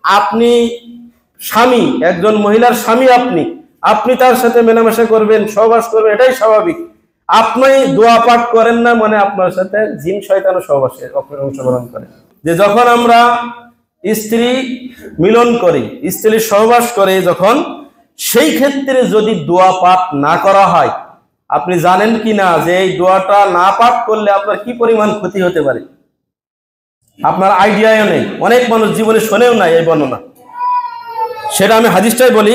আপনি স্বামী, একজন মহিলার স্বামী, আপনি তার সাথে মেলামেশা করবেন, সহবাস করবেন, এটাই স্বাভাবিক। আপনি দোয়া পাঠ করেন না মানে আপনার সাথে জিন শয়তান সহবাসে অংশগ্রহণ করে। যে যখন আমরা স্ত্রী মিলন করি, স্ত্রী সহবাস করে যখন, সেই ক্ষেত্রে যদি দোয়া পাঠ না করা হয়, আপনি জানেন কি না যে এই দোয়াটা না পাঠ করলে আপনার কি পরিমাণ ক্ষতি হতে পারে? আপনার আইডিয়াও নেই, অনেক মানুষ জীবনে শোনেও নাই এই বর্ণনা। সেটা আমি হাদিসটাই বলি।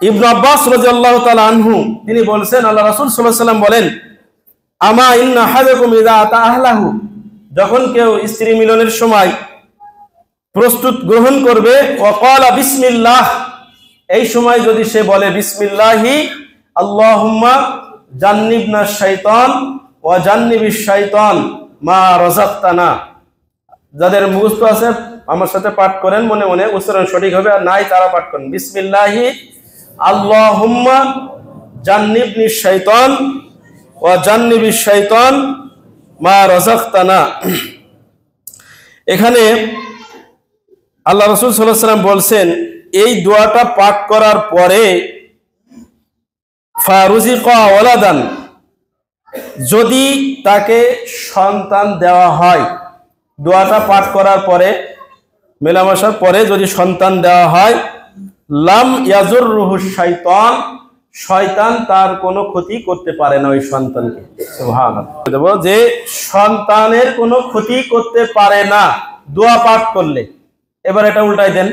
ইবনে আব্বাস রাদিয়াল্লাহু তাআলা আনহু তিনি বলছেন, আল্লাহ রাসূল সাল্লাল্লাহু আলাইহি ওয়াসাল্লাম বলেন, আমা ইন্না আহাদাকুম ইযা আতা আহলাহু, যখন কেউ স্ত্রী মিলনের সময় প্রস্তুত গ্রহণ করবে, ওয়া ক্বালা বিসমিল্লাহ, এই সময় যদি সে বলে বিসমিল্লাহি আল্লাহুম্মা জান্নিবনা শাইতান ওয়া জান্নিবিশ শাইতান মা রাযাকতানা। যাদের মুখস্থ আছে আমার সাথে পাঠ করেন, মনে মনে উচ্চারণ সঠিক হবে, আর নাই তারা পাঠ করেন বিসমিল্লাহি আল্লাহুম্মা জান্নিবনি শাইতান ওয়া জান্নিবিশ শাইতান মা রাযাকতানা। এখানে আল্লাহ রাসূল সাল্লাল্লাহু আলাইহি ওয়াসাল্লাম বলছেন, এই দোয়াটা পাঠ করার পরে ফারুজিকা ওয়ালাদান, যদি তাকে সন্তান দেওয়া হয়, দোয়াটা পাঠ করার পরে, মেলামেশার পরে যদি সন্তান দেওয়া হয়, লাম ইয়াজুররুহু শাইতান, শয়তান তার কোনো ক্ষতি করতে পারে না ওই সন্তানকে। সুবহানাল্লাহ, যে সন্তানের কোনো ক্ষতি করতে পারে না দোয়া পাঠ করলে। এবার এটা উল্টাই দেন,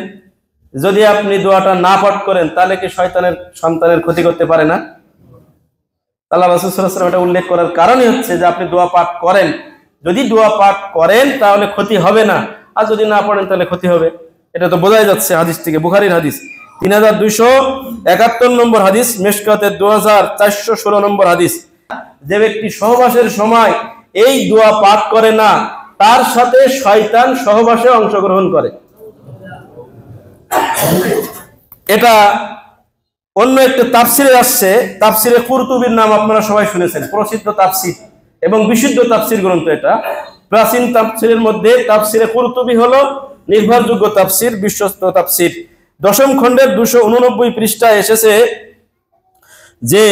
যদি আপনি দোয়াটা না পাঠ করেন তাহলে কি সন্তানের ক্ষতি করতে পারে না? আল্লাহ রাসূল সাল্লাল্লাহু আলাইহি ওয়াসাল্লাম এটা উল্লেখ করার কারণই হচ্ছে যে আপনি দোয়া পাঠ করেন, যদি দোয়া পাঠ করেন তাহলে ক্ষতি হবে না, আর যদি না পড়েন তাহলে ক্ষতি হবে। এটা তো বোঝাই যাচ্ছে হাদিস থেকে, বুখারীর হাদিস 3271 নম্বর হাদিস, মিশকাতের 2416 নম্বর হাদিস। যে ব্যক্তি সহবাসের সময় এই দোয়া পাঠ করে না, তার সাথে শয়তান সহবাসে অংশগ্রহণ করে। এটা অন্য একটা তাফসিরে আসছে, তাফসিরে কুরতুবীর নাম আপনারা সবাই শুনেছেন, প্রসিদ্ধ তাফসির এবং বিশুদ্ধ তাফসির গ্রন্থ। এটা প্রাচীন তাফসিরের মধ্যে তাফসিরে কুরতুবী হলো নির্ভরযোগ্য তাফসির, বিশ্বস্ত তাফসির। 10ম খণ্ডের 289 পৃষ্ঠায় এসেছে যে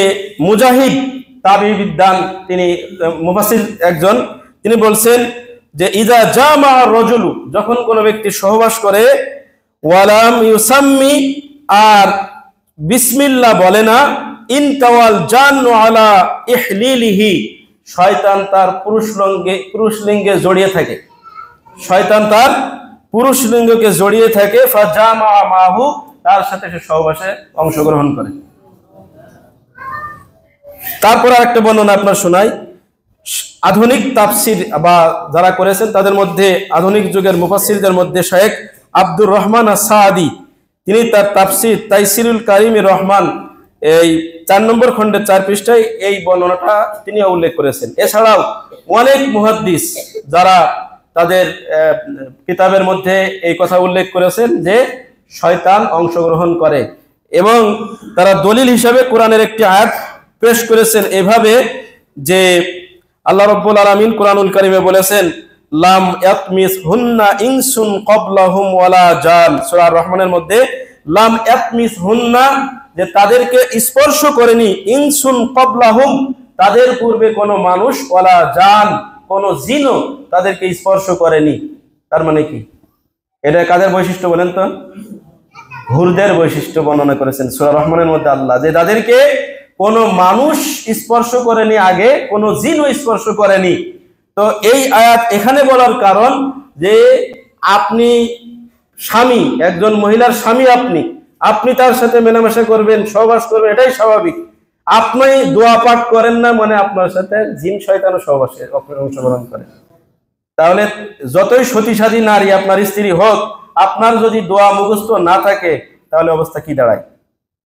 মুজাহিদ তাবিবিদ্দান, তিনি মুফাসসির একজন, তিনি বলছেন যে ইজা জামা রাজুলু, যখন কোনো ব্যক্তি সহবাস করে, ওয়ালাম ইউসাম্মি, আর বিসমিল্লাহ বলে না, ইনতাওয়াল জান্নু আলা ইহলিলিহি, শয়তান তার পুরুষ লিঙ্গে জড়িয়ে থাকে, শয়তান তার পুরুষ লিঙ্গকে জড়িয়ে থাকে, ফাজামা মাহু, তার সাথে সে সহবাসে অংশগ্রহণ করে। তারপর আরেকটা বর্ণনা আপনার শোনাই। আধুনিক তাফসির বা যারা করেছেন তাদের মধ্যে, আধুনিক যুগের মুফাসসিরদের মধ্যে শেখ আব্দুর রহমান আস-সাদি, তিনি তার তাফসির তাইসিরুল কারিমির রহমান এই 4 নম্বর খণ্ডের 4 পৃষ্ঠায় এই বর্ণনাটা তিনি উল্লেখ করেছেন। এছাড়াও অনেক মুহাদ্দিস যারা তাদের কিতাবের মধ্যে এই কথা উল্লেখ করেছেন যে শয়তান অংশগ্রহণ করে, এবং তারা দলিল হিসাবে কোরআনের একটি আয়াত পেশ করেছেন এভাবে যে আল্লাহ রাব্বুল আলামিন কোরআনুল কারীমে বলেছেন, লাম ইয়াতমিসহুন্না ইনসুন ক্বাবলাহুম ওয়ালা জান। সূরা আর-রহমানের মধ্যে লাম ইয়াতমিসহুন্না, যে তাদেরকে স্পর্শ করেনি, ইনসুন ক্বাবলাহুম, তাদের পূর্বে কোনো মানুষ, ওয়ালা জান, কোনো জিনও তাদেরকে স্পর্শ করেনি। তার মানে কি? এটা কাদের বৈশিষ্ট্য বলেন তো? হুরদের বৈশিষ্ট্য বর্ণনা করেছেন সূরা রহমানের মধ্যে আল্লাহ, যে তাদেরকে কোনো মানুষ স্পর্শ করেনি আগে, কোনো জিনও স্পর্শ করেনি। তো এই আয়াত এখানে বলার কারণ যে আপনি স্বামী, একজন মহিলার স্বামী, আপনি তার সাথে মেলামেশা করবেন, সহবাস করবেন, এটাই স্বাভাবিক। আপনি দোয়া পাঠ করেন না মানে আপনার সাথে জিন শয়তানও সহবাসে অংশগ্রহণ করে। তাহলে যতই সতীসাধী নারী আপনার স্ত্রী হোক, আপনার যদি দোয়া মুখস্থ না থাকে তাহলে অবস্থা কি দাঁড়ায়?